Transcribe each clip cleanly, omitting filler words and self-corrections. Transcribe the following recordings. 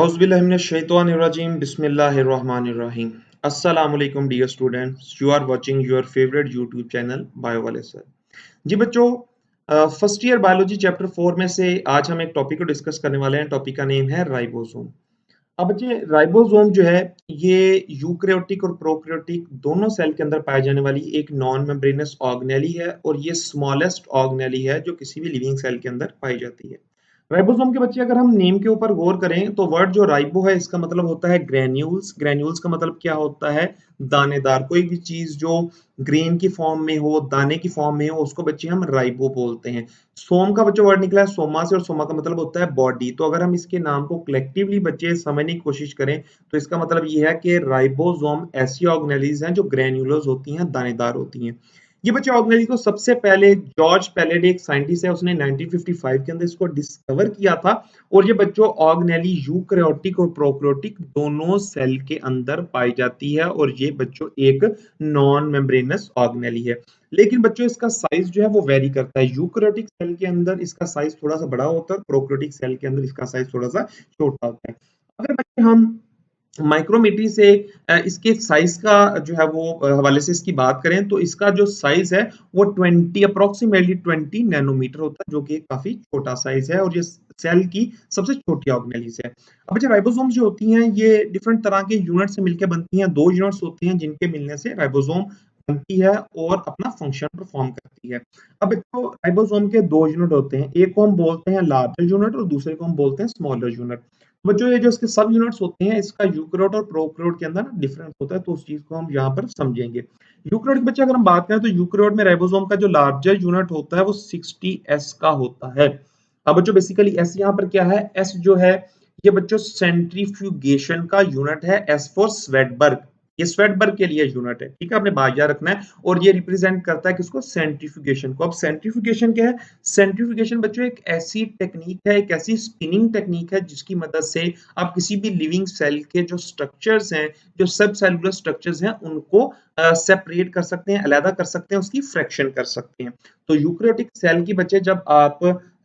Auzubillahiminash-shaytanir-rajim. Bismillahir-rahmanir-rahim. Assalamualaikum dear students. You are watching your favorite YouTube channel bio sir. जी बच्चों, first year biology chapter 4 में से आज हम एक टॉपिक को डिस्कस करने वाले हैं। टॉपिक का नेम है राइबोसोम। अब बच्चे, राइबोसोम जो है ये यूकैरियोटिक और प्रोकैरियोटिक दोनों सेल के अंदर पाए जाने वाली एक नॉन मेम्ब्रेनस ऑर्गेनेली है और ये स्मॉलेस्ट ऑर्गेनेली है जो किसी भी लिविंग सेल के अंदर पाई जाती है। राइबोसोम के बच्चे अगर हम नेम के ऊपर गौर करें तो वर्ड जो राइबो है इसका मतलब होता है ग्रेन्यूल्स। ग्रेन्यूल्स का मतलब क्या होता है? दानेदार। कोई भी चीज जो ग्रेन की फॉर्म में हो, दाने की फॉर्म में हो, उसको बच्चे हम राइबो बोलते हैं। सोम का बच्चा वर्ड निकला है सोमा से और सोमा का मतलब होता है बॉडी। तो अगर हम इसके नाम को कलेक्टिवली बच्चे समझने की कोशिश करें तो इसका मतलब ये है कि राइबोसोम ऐसी ऑर्गेनेलीज हैं जो ग्रेन्युलर्स होती हैं, दानेदार होती हैं। ये बच्चे ऑर्गेनेली को सबसे पहले जॉर्ज पैलेडे एक साइंटिस्ट है, उसने 1955 के अंदर इसको डिस्कवर किया था। और ये बच्चों ऑर्गेनेली यूकैरियोटिक और प्रोकैरियोटिक दोनों सेल के अंदर पाई जाती है और ये बच्चों एक नॉन मेम्ब्रेनस ऑर्गेनेली है। लेकिन बच्चों इसका साइज जो है वो वेरी करता है। यूकैरियोटिक सेल के अंदर इसका साइज थोड़ा सा बड़ा होता है, प्रोकैरियोटिक सेल के अंदर इसका साइज थोड़ा सा छोटा होता है। अगर बच्चे हम माइक्रोमेट्री से इसके साइज का जो है वो हवाले से इसकी बात करें तो इसका जो साइज है वो 20 अप्रोक्सीमेटली 20 नैनोमीटर होता है, जो कि काफी छोटा साइज है और ये सेल की सबसे छोटी ऑर्गेनेलीज है। अब जो राइबोसोम्स जो होती हैं ये डिफरेंट तरह के यूनिट से मिलकर बनती हैं। दो यूनिट्स होते हैं जिनके मिलने से राइबोसोम बनती है और अपना फंक्शन परफॉर्म करती है। अब तो राइबोसोम के दो यूनिट होते हैं, एक को हम बोलते हैं लार्जर यूनिट और दूसरे को हम बोलते हैं स्मॉलर यूनिट। बच्चों ये जो इसके सब यूनिट्स होते हैं इसका यूकैरियोट और प्रोकैरियोट के अंदर ना डिफरेंस होता है, तो उस चीज को हम यहाँ पर समझेंगे। यूकैरियोट के बच्चे अगर हम बात करें तो यूकैरियोट में राइबोसोम का जो लार्जर यूनिट होता है वो 60S का होता है। अब बच्चों बेसिकली एस यहाँ पर क्या है? एस जो है ये बच्चों सेंट्रीफ्यूगेशन का यूनिट है, एस फॉर स्वेडबर्ग। ये स्वेडबर्ग के लिए यूनिट है, ठीक है, आपने बात याद रखना है। और ये रिप्रेजेंट करता है किसको? सेंट्रीफ्यूगेशन को। अब सेंट्रीफ्यूगेशन क्या है? सेंट्रीफ्यूगेशन बच्चों एक ऐसी टेक्निक है, एक ऐसी स्पिनिंग टेक्निक है जिसकी मदद से आप किसी भी लिविंग सेल के जो स्ट्रक्चर्स हैं, जो सब सेलुलर स्ट्रक्चर्स हैं, उनको सेपरेट कर सकते हैं, अलग कर सकते हैं, उसकी फ्रैक्शन कर सकते हैं। तो यूकैरियोटिक सेल की बच्चे जब आप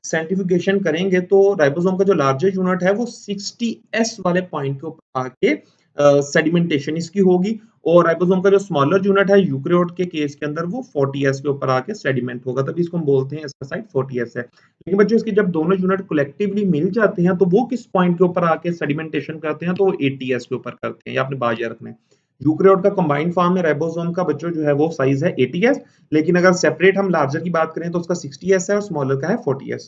सेंट्रीफ्यूगेशन करेंगे तो राइबोसोम का जो लार्जर यूनिट है वो 60S वाले पॉइंट के ऊपर आके सेडिमेंटेशन इसकी होगी और राइबोसोम का जो स्मॉलर यूनिट है यूकैरियोट के केस के अंदर वो 40S के ऊपर आके सेडिमेंट होगा, तभी इसको हम बोलते हैं इसका साइज 40S है। लेकिन बच्चों इसके जब दोनों यूनिट कलेक्टिवली मिल जाते हैं तो वो किस पॉइंट के ऊपर आके सेडिमेंटेशन करते हैं? तो वो 80S के ऊपर करते हैं। ये आपने बात याद रखना है। यूकैरियोट का कंबाइंड फॉर्म है राइबोसोम का बच्चों जो है वो साइज है 80S, लेकिन अगर सेपरेट हम लार्जर की बात करें तो उसका 60S है और स्मॉलर का है 40S।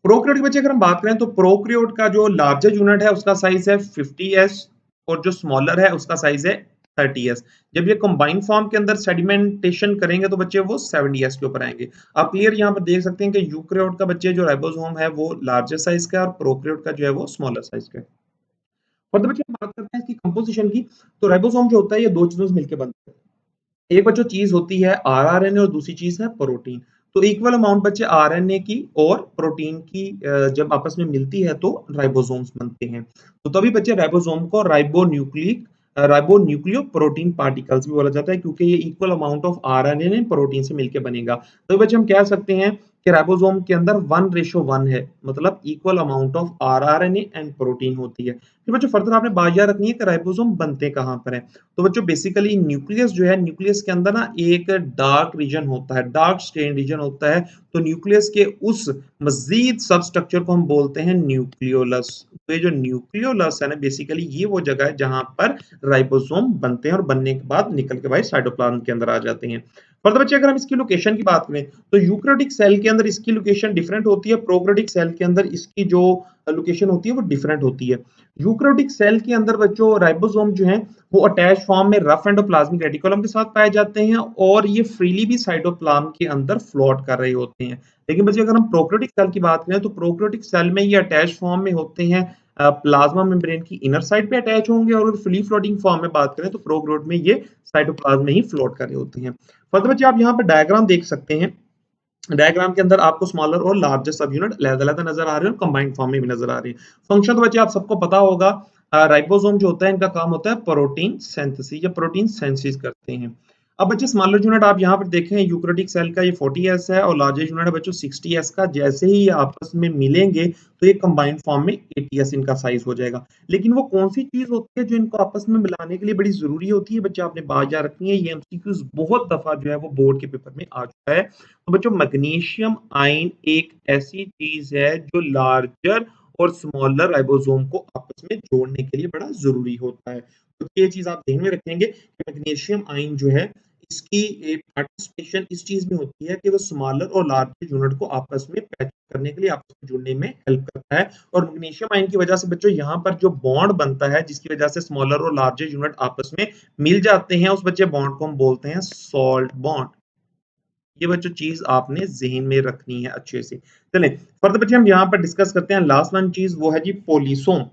प्रोकैरियोट के बच्चे अगर हम बात करें तो प्रोकैरियोट का जो लार्जर यूनिट है उसका साइज है 50S और जो स्मॉलर है उसका साइज है 30S। जब ये कंबाइंड फॉर्म के अंदर सेडिमेंटेशन करेंगे तो बच्चे वो 70S के ऊपर आएंगे। आप क्लियर यहाँ पर देख सकते हैं कि यूकैरियोट का बच्चे जो राइबोसोम है वो लार्जर साइज का है और प्रोकैरियोट का जो है वो स्मॉलर साइज का है। और तो बच्चे हम बात करते हैं इसकी कंपोजिशन की, तो राइबोसोम जो होता है ये दो चीजों से मिलकर बनता है। एक बच्चों चीज होती है आरआरएनए और दूसरी चीज है प्रोटीन। तो इक्वल अमाउंट बच्चे आरएनए की और प्रोटीन की जब आपस में मिलती है तो राइबोसोम्स बनते हैं। तो तभी बच्चे राइबोसोम को राइबोन्यूक्लियो प्रोटीन पार्टिकल्स भी बोला जाता है, क्योंकि ये equal amount of RNA protein से मिलकर बनेगा। तो बच्चे हम कह सकते हैं कि राइबोसोम के अंदर 1:1 है, मतलब equal amount of rRNA and protein होती है। फिर बच्चों फर्दर आपने बात याद रखनी है कि राइबोसोम बनते कहाँ पर है। तो बच्चों बेसिकली न्यूक्लियस जो है, न्यूक्लियस के अंदर ना एक डार्क रीजन होता है, डार्क स्टेन रीजन होता है। तो न्यूक्लियस के उस मजीद सब स्ट्रक्चर को हम बोलते हैं न्यूक्लियोलस। तो ये जो न्यूक्लियोलस है ना, बेसिकली ये वो जगह है जहां पर राइबोसोम बनते हैं और बनने के बाद निकल के भाई साइटोप्लाज्म के अंदर आ जाते हैं। फर्दर बच्चे अगर हम इसकी लोकेशन की बात करें तो यूकैरियोटिक सेल के अंदर इसकी लोकेशन डिफरेंट होती है, प्रोकैरियोटिक सेल के अंदर इसकी जो लोकेशन होती है वो डिफरेंट होती है। यूकैरियोटिक सेल के अंदर बच्चों राइबोसोम जो है वो अटैच फॉर्म में रफ एंडोप्लाज्मिक रेटिकुलम के साथ पाए जाते हैं और ये फ्रीली भी साइटोप्लाज्म के अंदर फ्लोट कर रहे होते हैं। लेकिन बच्चों अगर हम प्रोकैरियोटिक सेल की बात करें तो प्रोकैरियोटिक सेल में ये अटैच फॉर्म में होते हैं, प्लाज्मा मेम्ब्रेन की इनर साइड पे अटैच होंगे, और फ्री फ्लोटिंग फॉर्म में बात करें तो प्रोकैरियोट में ये साइटोप्लाज्म में ही फ्लोट कर रहे होते हैं। फर्दर बच्चे आप यहाँ पर डायग्राम देख सकते हैं। डायग्राम के अंदर आपको स्मॉलर और लार्जर सब यूनिट अलग-अलग नजर आ रहे हैं और कंबाइंड फॉर्म में भी नजर आ रहे हैं। फंक्शन तो बच्चे आप सबको पता होगा, राइबोसोम जो होता है इनका काम होता है प्रोटीन सिंथेसिस या प्रोटीन सिंथेसिस करते हैं। अब बच्चे स्मॉलर यूनिट आप यहाँ पर देखें यूक्रेटिक सेल का ये 40s है और लार्जेस्ट यूनिट है बच्चों 60s का। जैसे ही ये आपस में मिलेंगे तो ये कंबाइंड फॉर्म में 80s इनका साइज हो जाएगा। लेकिन वो कौन सी चीज होती है जो इनको आपस में मिलाने के लिए बड़ी जरूरी होती है बच्चे, आपने बात याद रखनी है। ये एमसीक्यूज बहुत दफा जो है वो बोर्ड के पेपर में आ चुका है। तो बच्चों मैग्नीशियम आयन एक ऐसी चीज है जो लार्जर और स्मॉलर राइबोसोम को आपस में जोड़ने के लिए बड़ा जरूरी होता है। तो ये चीज आप ध्यान में रखेंगे कि मैग्नीशियम आयन जो है इसकी पार्टिसिपेशन इस चीज में होती है कि वो स्मॉलर और लार्जर यूनिट को आपस में पैच करने के लिए आपस में जुड़ने में हेल्प करता है। और मैग्नीशियम आयन की वजह से बच्चों यहाँ पर जो बॉन्ड बनता है जिसकी वजह से स्मॉलर और लार्जर यूनिट आपस में मिल जाते हैं, उस बच्चे बॉन्ड को हम बोलते हैं सॉल्ट बॉन्ड। ये बच्चों चीज आपने जहन में रखनी है अच्छे से। चलें फर्दर बच्चे हम यहाँ पर डिस्कस करते हैं लास्ट वन चीज, वो है जी पोलिसोम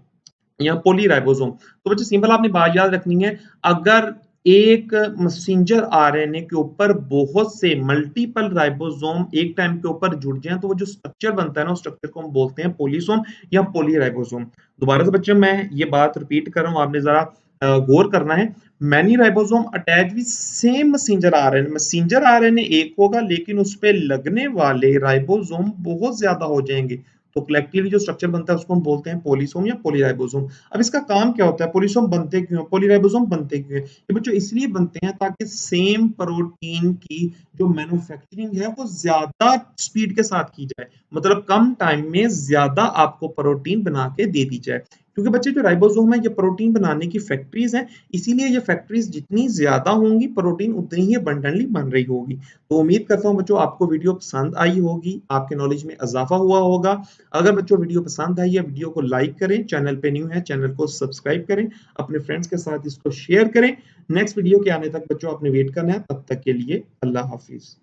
या पॉलीराइबोसोम। तो बच्चे सिंपल आपने बात याद रखनी है, अगर एक मैसेंजर आरएनए के ऊपर बहुत से मल्टीपल राइबोसोम एक टाइम के ऊपर जुड़ जाएं तो वो जो स्ट्रक्चर बनता है ना, उस स्ट्रक्चर को हम बोलते हैं पोलिसोम या पॉलीराइबोसोम। दोबारा से बच्चे मैं ये बात रिपीट कर रहा हूँ, आपने जरा गौर करना है। Many ribosome attach with same messenger RNA, messenger RNA एक होगा लेकिन उस पे लगने वाले राइबोसोम बहुत ज्यादा हो जाएंगे। तो कलेक्टिवली जो स्ट्रक्चर बनता है उसको हम बोलते हैं पॉलीसोम या पॉलीराइबोसोम। अब इसका काम क्या होता है, पॉलीसोम बनते क्यों हैं, पॉलीराइबोसोम बनते क्यों हैं? ये बच्चों इसलिए बनते हैं ताकि सेम प्रोटीन की जो मैन्युफैक्चरिंग है वो ज्यादा स्पीड के साथ की जाए, मतलब कम टाइम में ज्यादा आपको प्रोटीन बना के दे दी जाए। क्योंकि बच्चे जो राइबोसोम है ये प्रोटीन बनाने की फैक्ट्रीज हैं, इसीलिए ये फैक्ट्रीज जितनी ज्यादा होंगी प्रोटीन उतनी ही अबंडेंटली बन रही होगी। तो उम्मीद करता हूँ बच्चों आपको वीडियो पसंद आई होगी, आपके नॉलेज में इजाफा हुआ होगा। अगर बच्चों वीडियो पसंद आई है वीडियो को लाइक करें, चैनल पे न्यू है चैनल को सब्सक्राइब करें, अपने फ्रेंड्स के साथ इसको शेयर करें। नेक्स्ट वीडियो के आने तक बच्चों आपने वेट करना है, तब तक के लिए अल्लाह हाफिज।